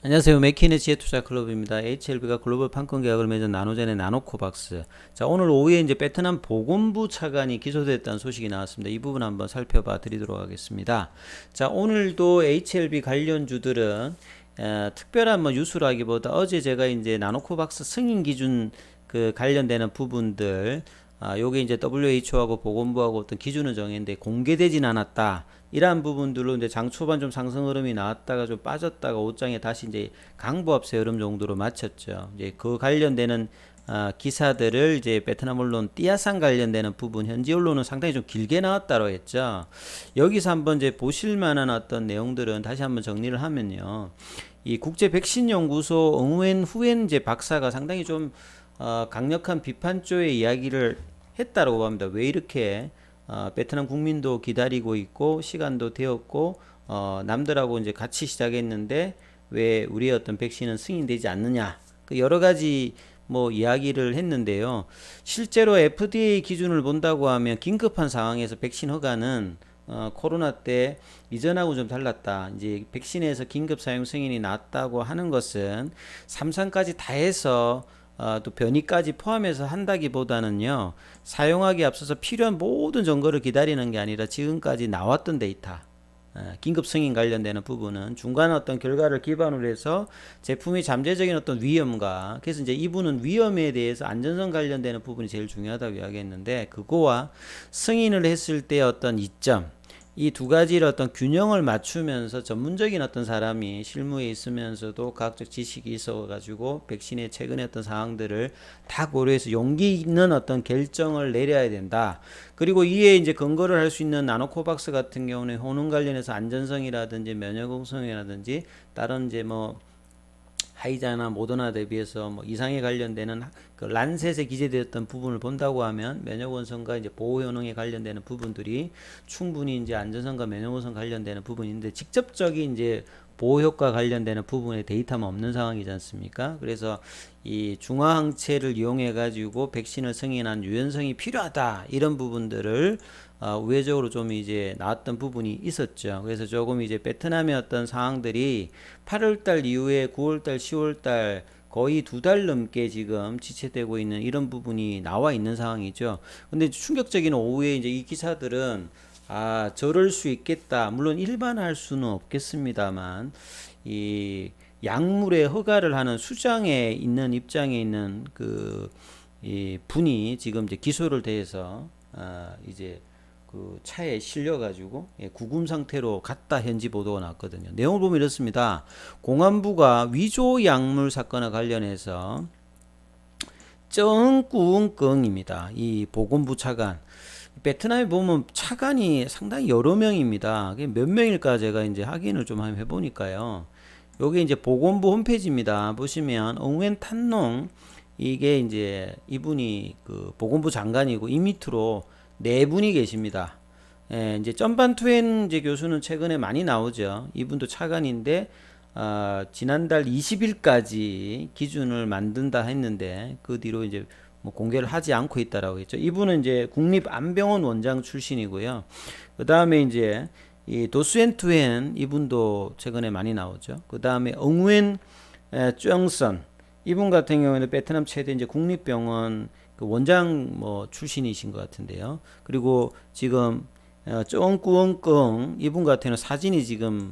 안녕하세요. 맥키네 지혜투자클럽입니다. HLB가 글로벌 판권 계약을 맺은 나노젠의 나노코박스. 자, 오늘 오후에 이제 베트남 보건부 차관이 기소됐다는 소식이 나왔습니다. 이 부분 한번 살펴봐 드리도록 하겠습니다. 자, 오늘도 HLB 관련주들은 특별한 뭐 뉴스라기보다 어제 제가 이제 나노코박스 승인 기준 그 관련되는 부분들 요게 이제 WHO하고 보건부하고 어떤 기준을 정했는데 공개되진 않았다. 이러한 부분들로 이제 장 초반 좀 상승 흐름이 나왔다가 좀 빠졌다가 옷장에 다시 이제 강보합세 흐름 정도로 마쳤죠. 이제 그 관련되는 기사들을 이제 베트남 언론 띠아산 관련되는 부분 현지 언론은 상당히 좀 길게 나왔다고 했죠. 여기서 한번 이제 보실 만한 어떤 내용들은 다시 한번 정리를 하면요. 이 국제 백신 연구소 응웬 후엔 이제 박사가 상당히 좀 강력한 비판조의 이야기를 했다라고 합니다. 왜 이렇게 베트남 국민도 기다리고 있고 시간도 되었고 남들하고 이제 같이 시작했는데 왜 우리의 어떤 백신은 승인되지 않느냐? 그 여러 가지 뭐 이야기를 했는데요. 실제로 FDA 기준을 본다고 하면 긴급한 상황에서 백신 허가는 코로나 때 이전하고 좀 달랐다. 이제 백신에서 긴급 사용 승인이 났다고 하는 것은 3상까지 다 해서 또 변이까지 포함해서 한다기보다는요, 사용하기 앞서서 필요한 모든 증거를 기다리는 게 아니라 지금까지 나왔던 데이터, 긴급 승인 관련되는 부분은 중간 어떤 결과를 기반으로 해서 제품이 잠재적인 어떤 위험과, 그래서 이제 이분은 위험에 대해서 안전성 관련되는 부분이 제일 중요하다고 이야기했는데, 그거와 승인을 했을 때 어떤 이점, 이 두 가지를 어떤 균형을 맞추면서 전문적인 어떤 사람이 실무에 있으면서도 과학적 지식이 있어가지고 백신의 최근의 어떤 상황들을 다 고려해서 용기 있는 어떤 결정을 내려야 된다. 그리고 이에 이제 근거를 할 수 있는 나노코박스 같은 경우는 효능 관련해서 안전성이라든지 면역성이라든지 다른 이제 뭐 하이자나 모더나 대비해서 뭐 이상에 관련되는 그 란셋에 기재되었던 부분을 본다고 하면 면역 원성과 이제 보호 효능에 관련되는 부분들이 충분히 이제 안전성과 면역 원성 관련되는 부분인데 직접적인 이제 보호 효과 관련되는 부분에 데이터만 없는 상황이지 않습니까? 그래서 이 중화항체를 이용해 가지고 백신을 승인한 유연성이 필요하다 이런 부분들을 우회적으로 좀 이제 나왔던 부분이 있었죠. 그래서 조금 이제 베트남의 어떤 상황들이 8월달 이후에 9월달, 10월달 거의 두 달 넘게 지금 지체되고 있는 이런 부분이 나와 있는 상황이죠. 근데 충격적인 오후에 이제 이 기사들은 저럴 수 있겠다. 물론 일반화할 수는 없겠습니다만 이 약물의 허가를 하는 수장에 있는 입장에 있는 이 분이 지금 이제 기소를 대해서 이제 그 차에 실려가지고 구금 상태로 갔다 현지 보도가 났거든요. 내용을 보면 이렇습니다. 공안부가 위조 약물 사건과 관련해서 쩡꾸웅끙입니다. 이 보건부 차관. 베트남에 보면 차관이 상당히 여러 명입니다. 몇 명일까 제가 이제 확인을 좀 한번 해보니까요. 요게 이제 보건부 홈페이지입니다. 보시면 엉웬 탄농 이게 이제 이분이 그 보건부 장관이고 이 밑으로 네 분이 계십니다. 이제 점반투엔 이제 교수는 최근에 많이 나오죠. 이분도 차관인데 지난달 20일까지 기준을 만든다 했는데 그 뒤로 이제 뭐 공개를 하지 않고 있다라고 했죠. 이분은 이제 국립안병원 원장 출신이고요. 그 다음에 이제 이 도스엔투엔 이분도 최근에 많이 나오죠. 그 다음에 엉웬 쩡선 이분 같은 경우에는 베트남 최대 이제 국립병원 그 원장 뭐 출신이신 것 같은데요. 그리고 지금 쫑꾸엉끙 이분 같은 경우는 사진이 지금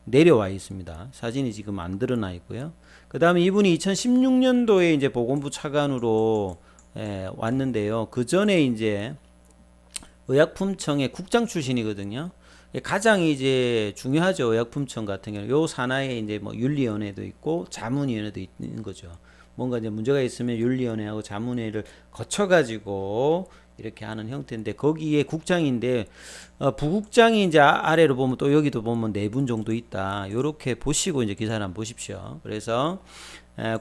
내려와 있습니다. 사진이 지금 안 드러나 있고요. 그 다음에 이분이 2016년도에 이제 보건부 차관으로 왔는데요. 그 전에 이제 의약품청의 국장 출신이거든요. 가장 이제 중요하죠. 의약품청 같은 경우 요 산하에 이제 뭐 윤리위원회도 있고 자문위원회도 있는 거죠. 뭔가 이제 문제가 있으면 윤리위원회하고 자문회를 거쳐가지고 이렇게 하는 형태인데 거기에 국장인데 부국장이 이제 아래로 보면 또 여기도 보면 네 분 정도 있다. 요렇게 보시고 이제 기사를 한번 보십시오. 그래서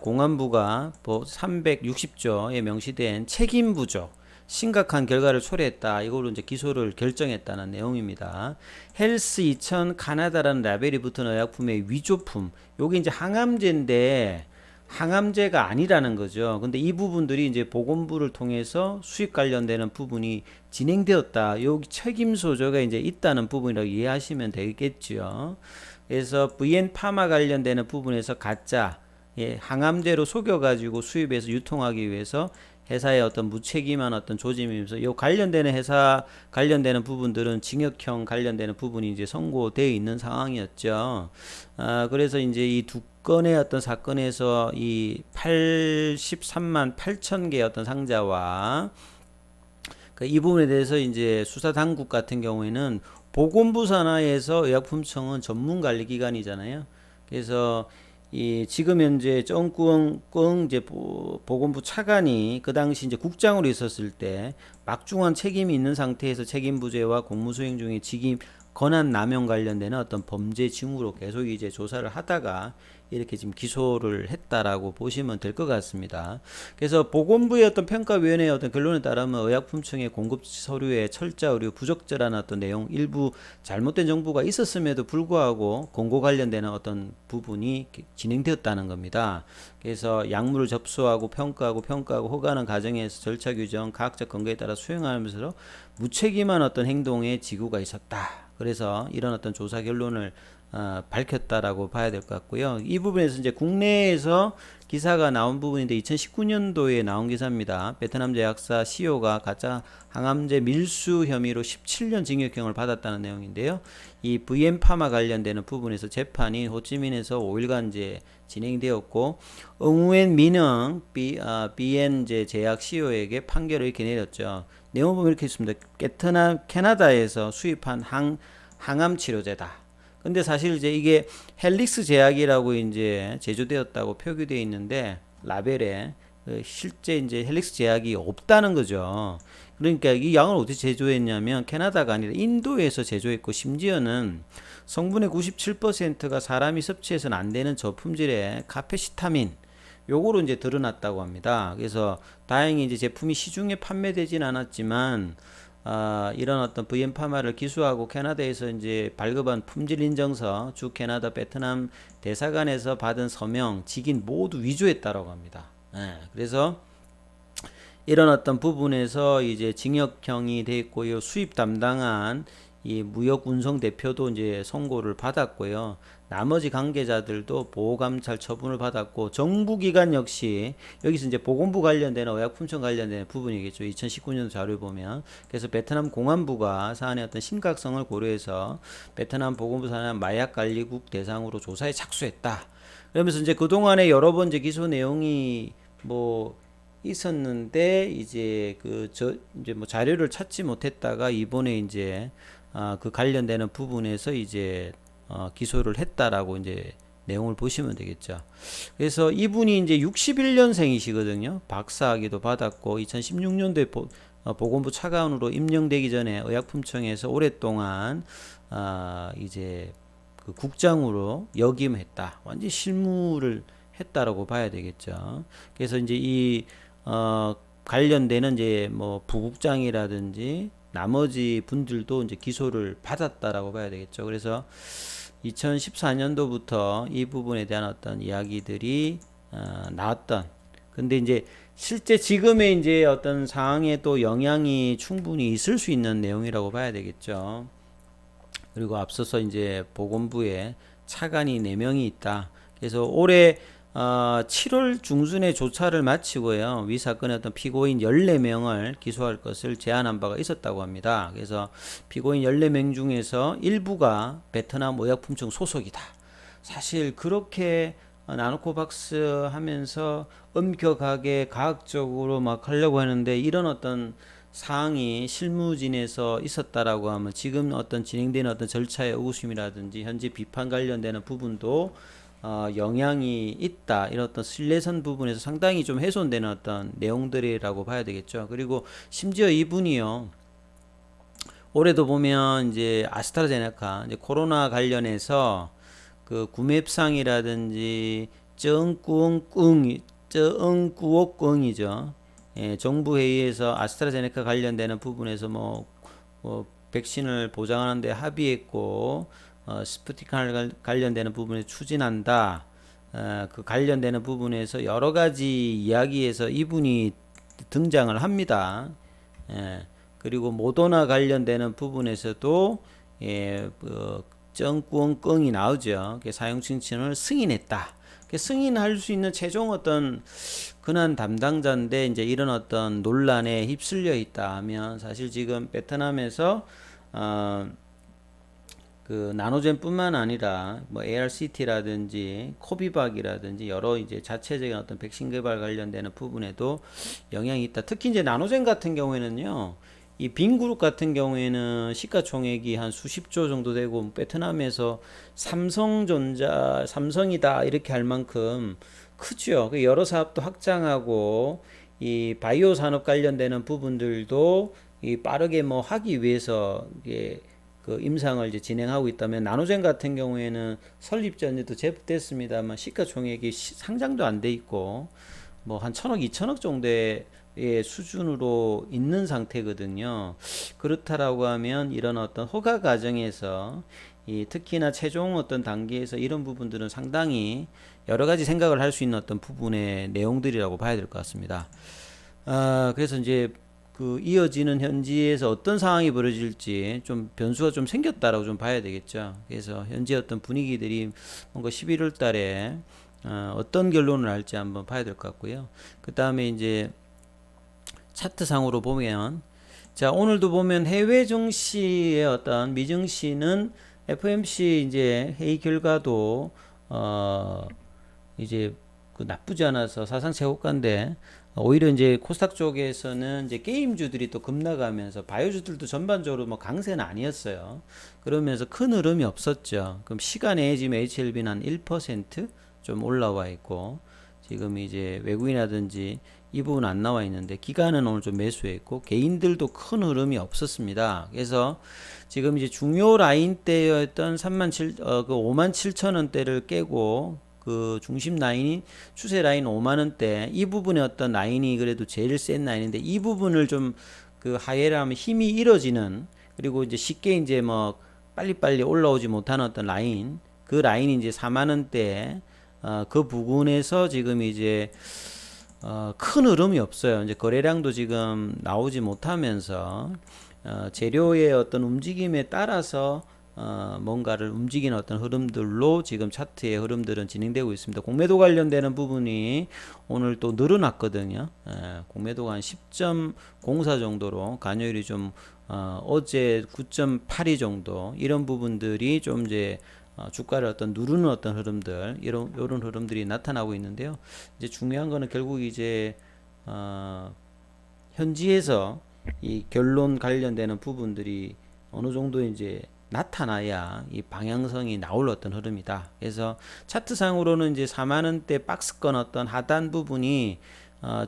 공안부가 360조에 명시된 책임 부족 심각한 결과를 초래했다. 이걸로 이제 기소를 결정했다는 내용입니다. 헬스 2000 카나다라는 라벨이 붙은 의약품의 위조품. 요게 이제 항암제인데 항암제가 아니라는 거죠. 근데 이 부분들이 이제 보건부를 통해서 수익 관련되는 부분이 진행되었다. 여기 책임 소조가 이제 있다는 부분이라고 이해하시면 되겠죠. 그래서 VN 파마 관련되는 부분에서 가짜 항암제로 속여가지고 수입해서 유통하기 위해서 회사의 어떤 무책임한 어떤 조짐이면서 요 관련되는 회사 관련되는 부분들은 징역형 관련되는 부분이 이제 선고되어 있는 상황이었죠. 그래서 이제 이 두 건의 어떤 사건에서 이 83만 8천 개의 어떤 상자와 이 부분에 대해서 이제 수사 당국 같은 경우에는 보건부 산하에서 의약품청은 전문 관리 기관이잖아요. 그래서 이 지금 현재 쩡꾸엉 이제 보건부 차관이 그 당시 이제 국장으로 있었을 때 막중한 책임이 있는 상태에서 책임 부재와 공무 수행 중에 직임 권한 남용 관련되는 어떤 범죄 징후로 계속 이제 조사를 하다가 이렇게 지금 기소를 했다라고 보시면 될 것 같습니다. 그래서 보건부의 어떤 평가위원회의 어떤 결론에 따르면 의약품청의 공급 서류에 철자 의료 부적절한 어떤 내용 일부 잘못된 정보가 있었음에도 불구하고 공고 관련되는 어떤 부분이 진행되었다는 겁니다. 그래서 약물을 접수하고 평가하고 허가하는 과정에서 절차 규정, 과학적 근거에 따라 수행하면서 무책임한 어떤 행동에 지구가 있었다. 그래서 이런 어떤 조사 결론을 밝혔다라고 봐야 될 것 같고요. 이 부분에서 이제 국내에서 기사가 나온 부분인데 2019년도에 나온 기사입니다. 베트남 제약사 CEO가 가짜 항암제 밀수 혐의로 17년 징역형을 받았다는 내용인데요. 이 VM 파마 관련되는 부분에서 재판이 호치민에서 5일간 이제 진행되었고 응우엔 민영 BN 제약 CEO에게 판결을 이렇게 내렸죠. 내용 보면 이렇게 있습니다. 베트남 캐나다에서 수입한 항암 치료제다. 근데 사실 이제 이게 헬릭스 제약이라고 이제 제조되었다고 표기되어 있는데 라벨에 실제 이제 헬릭스 제약이 없다는 거죠. 그러니까 이 약을 어떻게 제조했냐면 캐나다가 아니라 인도에서 제조했고 심지어는 성분의 97%가 사람이 섭취해서는 안 되는 저품질의 카페시타민 요거로 이제 드러났다고 합니다. 그래서 다행히 이제 제품이 시중에 판매되진 않았지만 이런 어떤 VM 파마를 기수하고 캐나다에서 이제 발급한 품질 인정서, 주 캐나다 베트남 대사관에서 받은 서명, 직인 모두 위조했다라고 합니다. 그래서 이런 어떤 부분에서 이제 징역형이 돼 있고요. 수입 담당한 이 무역 운송 대표도 이제 선고를 받았고요. 나머지 관계자들도 보호감찰 처분을 받았고 정부기관 역시 여기서 이제 보건부 관련되는 의약품청 관련되는 부분이겠죠. 2019년 자료를 보면 그래서 베트남 공안부가 사안의 어떤 심각성을 고려해서 베트남 보건부 산하 마약관리국 대상으로 조사에 착수했다. 그러면서 이제 그동안에 여러 번 이제 기소 내용이 뭐 있었는데 이제 이제 뭐 자료를 찾지 못했다가 이번에 이제 그 관련되는 부분에서 이제 기소를 했다라고 이제 내용을 보시면 되겠죠. 그래서 이분이 이제 61년생이시거든요. 박사학위도 받았고 2016년도에 보건부 차관으로 임명되기 전에 의약품청에서 오랫동안 이제 그 국장으로 역임했다. 완전 실무를 했다라고 봐야 되겠죠. 그래서 이제 이 관련되는 이제 뭐 부국장이라든지 나머지 분들도 이제 기소를 받았다라고 봐야 되겠죠. 그래서 2014년도부터 이 부분에 대한 어떤 이야기들이 나왔던. 근데 이제 실제 지금의 이제 어떤 상황에 또 영향이 충분히 있을 수 있는 내용이라고 봐야 되겠죠. 그리고 앞서서 이제 보건부에 차관이 4명이 있다. 그래서 올해 7월 중순에 조사를 마치고요. 위 사건의 어떤 피고인 14명을 기소할 것을 제안한 바가 있었다고 합니다. 그래서 피고인 14명 중에서 일부가 베트남 의약품청 소속이다. 사실 그렇게 나노코박스 하면서 엄격하게 과학적으로 막 하려고 하는데 이런 어떤 사항이 실무진에서 있었다라고 하면 지금 어떤 진행되는 어떤 절차의 의구심이라든지 현재 비판 관련되는 부분도 영향이 있다. 이런 어떤 신뢰선 부분에서 상당히 좀 훼손되는 어떤 내용들이라고 봐야 되겠죠. 그리고 심지어 이분이요. 올해도 보면 이제 아스트라제네카 이제 코로나 관련해서 그 구매상이라든지 쩡꾸옥꿍이죠. 예, 정부 회의에서 아스트라제네카 관련되는 부분에서 뭐 백신을 보장하는데 합의했고 스푸티크 관련되는 부분에 추진한다. 그 관련되는 부분에서 여러 가지 이야기에서 이분이 등장을 합니다. 그리고 모더나 관련되는 부분에서도 정권권이 나오죠. 사용 승인을 승인했다. 승인할 수 있는 최종 어떤 근한 담당자인데 이제 이런 어떤 논란에 휩쓸려 있다 하면 사실 지금 베트남에서 그 나노젠뿐만 아니라 뭐 ARCT라든지 코비박이라든지 여러 이제 자체적인 어떤 백신 개발 관련되는 부분에도 영향이 있다. 특히 이제 나노젠 같은 경우에는요. 이 빈그룹 같은 경우에는 시가총액이 한 수십조 정도 되고 베트남에서 삼성전자, 삼성이다 이렇게 할 만큼 크죠. 여러 사업도 확장하고 이 바이오 산업 관련되는 부분들도 이 빠르게 뭐 하기 위해서 이게 그 임상을 이제 진행하고 있다면 나노젠 같은 경우에는 설립 전에도 제법됐습니다만 시가총액이 상장도 안 돼 있고 뭐 한 1,000억, 2,000억 정도의 수준으로 있는 상태거든요. 그렇다라고 하면 이런 어떤 허가 과정에서 이 특히나 최종 어떤 단계에서 이런 부분들은 상당히 여러 가지 생각을 할 수 있는 어떤 부분의 내용들이라고 봐야 될 것 같습니다. 그래서 이제 그 이어지는 현지에서 어떤 상황이 벌어질지 좀 변수가 좀 생겼다라고 좀 봐야 되겠죠. 그래서 현재 어떤 분위기들이 뭔가 11월 달에 어떤 결론을 할지 한번 봐야 될 것 같고요. 그 다음에 이제 차트상으로 보면 자 오늘도 보면 해외 증시의 어떤 미증시는 FOMC 이제 회의 결과도 이제 그 나쁘지 않아서 사상 최고가인데 오히려 이제 코스닥 쪽에서는 이제 게임주들이 또 급락하면서 바이오주들도 전반적으로 뭐 강세는 아니었어요. 그러면서 큰 흐름이 없었죠. 그럼 시간에 지금 HLB는 한 1% 좀 올라와 있고 지금 이제 외국인이라든지 이 부분 안 나와 있는데 기관은 오늘 좀 매수했고 개인들도 큰 흐름이 없었습니다. 그래서 지금 이제 중요 라인대였던 57,000원대를 깨고 그 중심 라인이 추세 라인 5만원대 이 부분의 어떤 라인이 그래도 제일 센 라인인데 이 부분을 좀 그 하회를 하면 힘이 잃어지는 그리고 이제 쉽게 이제 뭐 빨리빨리 올라오지 못하는 어떤 라인 그 라인이 이제 4만원대 그 부분에서 지금 이제 큰 흐름이 없어요. 이제 거래량도 지금 나오지 못하면서 재료의 어떤 움직임에 따라서 뭔가를 움직이는 어떤 흐름들로 지금 차트의 흐름들은 진행되고 있습니다. 공매도 관련되는 부분이 오늘 또 늘어났거든요. 공매도가 한 10.04 정도로 간요일이 좀 어제 9.82 정도 이런 부분들이 좀 이제 주가를 어떤 누르는 어떤 흐름들 이런 흐름들이 나타나고 있는데요. 이제 중요한 거는 결국 이제 현지에서 이 결론 관련되는 부분들이 어느 정도 이제 나타나야 이 방향성이 나올 어떤 흐름이다. 그래서 차트상으로는 이제 4만원대 박스권 어떤 하단 부분이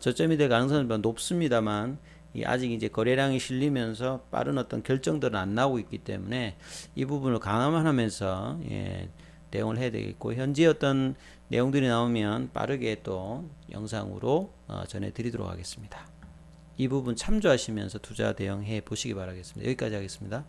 저점이 될 가능성이 높습니다만 아직 이제 거래량이 실리면서 빠른 어떤 결정들은 안 나오고 있기 때문에 이 부분을 강화하면서 대응을 해야 되겠고 현재 어떤 내용들이 나오면 빠르게 또 영상으로 전해드리도록 하겠습니다. 이 부분 참조하시면서 투자 대응해 보시기 바라겠습니다. 여기까지 하겠습니다.